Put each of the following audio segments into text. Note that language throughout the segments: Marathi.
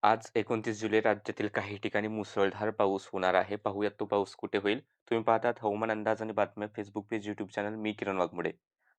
आज 29 जुलै राज्यातील काही ठिकाणी मुसळधार पाऊस होणार आहे. पाहूयात तो पाऊस कुठे होईल. तुम्ही पाहतात हवामान अंदाज आणि बातम्या फेसबुक पेज, यूट्यूब चॅनल. मी किरण वाघमोडे.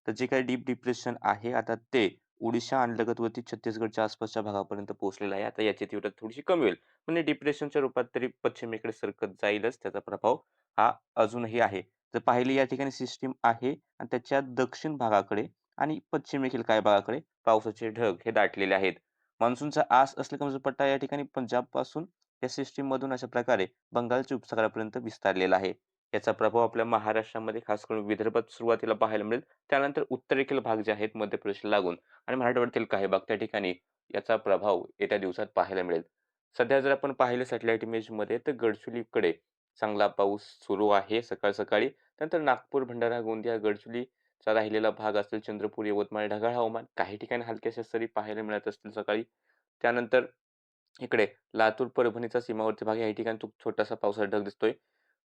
तर जे काही डीप डिप्रेशन आहे आता ते ओडिशा आणि लगतवर्ती छत्तीसगडच्या आसपासच्या भागापर्यंत पोहोचलेलं आहे. आता याची तीव्रता थोडीशी कमी होईल. म्हणजे डिप्रेशनच्या रूपात तरी पश्चिमेकडे सरकत जाईलच. त्याचा प्रभाव हा अजूनही आहे. जर पाहिली या ठिकाणी सिस्टीम आहे आणि त्याच्या दक्षिण भागाकडे आणि पश्चिमेकडील काही भागाकडे पावसाचे ढग हे दाटलेले आहेत. मान्सूनचा आस असलेला कमी पट्टा या ठिकाणी पंजाबपासून या सिस्टीममधून अशा प्रकारे बंगालच्या उपसागरापर्यंत विस्तारलेला आहे. याचा प्रभाव आपल्या महाराष्ट्रामध्ये खास करून विदर्भात सुरुवातीला पाहायला मिळेल. त्यानंतर उत्तरेकडील भाग जे आहेत मध्य प्रदेशला लागून आणि मराठवाड्यातील काही भाग त्या ठिकाणी याचा प्रभाव येत्या दिवसात पाहायला मिळेल. सध्या जर आपण पाहिलं सॅटेलाइट इमेजमध्ये तर गडचिरोलीकडे चांगला पाऊस सुरू आहे सकाळ-सकाळी. त्यानंतर नागपूर, भंडारा, गोंदिया, गडचिरोलीचा राहिलेला भाग असेल, चंद्रपूर, यवतमाळ ढगाळ हवामान. काही ठिकाणी हलक्याशा सरी पाहायला मिळत असतील सकाळी. त्यानंतर इकडे लातूर, परभणीचा सीमावर्ती भाग आहे. या ठिकाणी छोटासा पावसाचा ढग दिसतोय.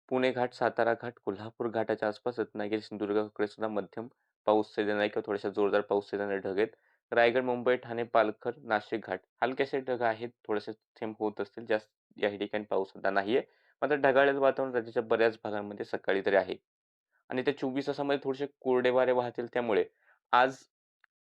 पुणे घाट, सातारा घाट, कोल्हापूर घाटाच्या आसपास, रत्नागिरी, सिंधुदुर्गाकडे सुद्धा मध्यम पाऊस आहे किंवा थोड्याशा जोरदार पाऊस ढग आहेत. रायगड, मुंबई, ठाणे, पालघर, नाशिक घाट हलकेसे ढग आहेत. थोडेसे थेंब होत असतील. जास्त या ठिकाणी पाऊस सध्या नाहीये. मात्र ढगाळ वातावरण राज्याच्या बऱ्याच भागांमध्ये सकाळी तरी आहे. आणि त्या 24 तासामध्ये थोडेसे कोरडे वारे वाहतील. त्यामुळे आज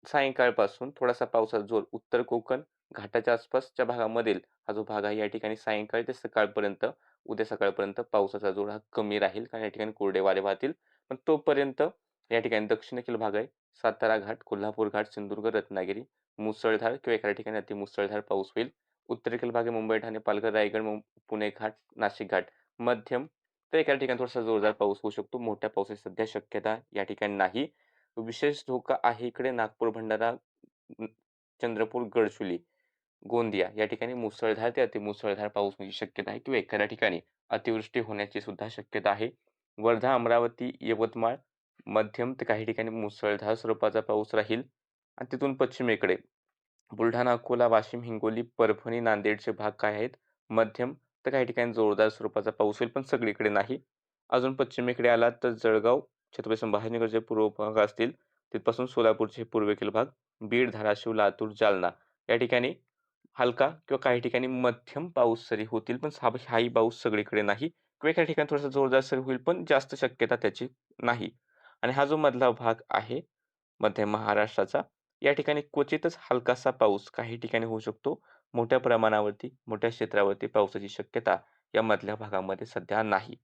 सायंकाळपासून थोडासा पावसाचा जोर उत्तर कोकण, घाटाच्या आसपासच्या भागामधील हा जो भाग आहे या ठिकाणी सायंकाळी ते सकाळपर्यंत, उद्या सकाळपर्यंत पावसाचा जोर हा कमी राहील. कारण या ठिकाणी कोरडे वारे वाहतील. पण तोपर्यंत या ठिकाणी दक्षिणेकडील भाग आहे. सातारा घाट, कोल्हापूर घाट, सिंधुदुर्ग, रत्नागिरी मुसळधार किंवा एखाद्या ठिकाणी अतिमुसळधार पाऊस होईल. उत्तरेकडील भाग आहे मुंबई, ठाणे, पालघर, रायगड, पुणे घाट, नाशिक घाट मध्यम तर एखाद्या ठिकाणी थोडासा जोरदार पाऊस होऊ शकतो. मोठ्या पावसाची सध्या शक्यता या ठिकाणी नाही. विशेष धोका आहे इकडे नागपूर, भंडारा, अ, चंद्रपूर, गडचिरोली, गोंदिया या ठिकाणी मुसळधार ते अतिमुसळधार पाऊस होण्याची शक्यता आहे किंवा एखाद्या ठिकाणी अतिवृष्टी होण्याची सुद्धा शक्यता आहे. वर्धा, अमरावती, यवतमाळ मध्यम तर काही ठिकाणी मुसळधार स्वरूपाचा पाऊस राहील आणि तिथून पश्चिमेकडे बुलढाणा, अकोला, वाशिम, हिंगोली, परभणी, नांदेडचे भाग काय आहेत मध्यम तर काही ठिकाणी जोरदार स्वरूपाचा पाऊस होईल पण सगळीकडे नाही. अजून पश्चिमेकडे आलात तर जळगाव, छत्रपती संभाजीनगरचे पूर्व भाग असतील तिथपासून सोलापूरचे पूर्वेकडील भाग, बीड, धाराशिव, लातूर, जालना या ठिकाणी हलका किंवा काही ठिकाणी मध्यम पाऊस सरी होतील पण हाही पाऊस सगळीकडे नाही किंवा काही ठिकाणी थोडासा जोरदार सरी होईल पण जास्त शक्यता त्याची नाही. आणि हा जो मधला भाग आहे मध्य महाराष्ट्राचा या ठिकाणी क्वचितच हलकासा पाऊस काही ठिकाणी होऊ शकतो. मोठ्या प्रमाणावरती, मोठ्या क्षेत्रावरती पावसाची शक्यता या मधल्या भागामध्ये सध्या नाही.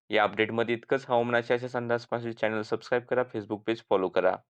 या अपडेटमध्ये इतकंच. हवामानाचे असेच अंदाज पाहण्यासाठी चॅनल सबस्क्राईब करा, फेसबुक पेज फॉलो करा.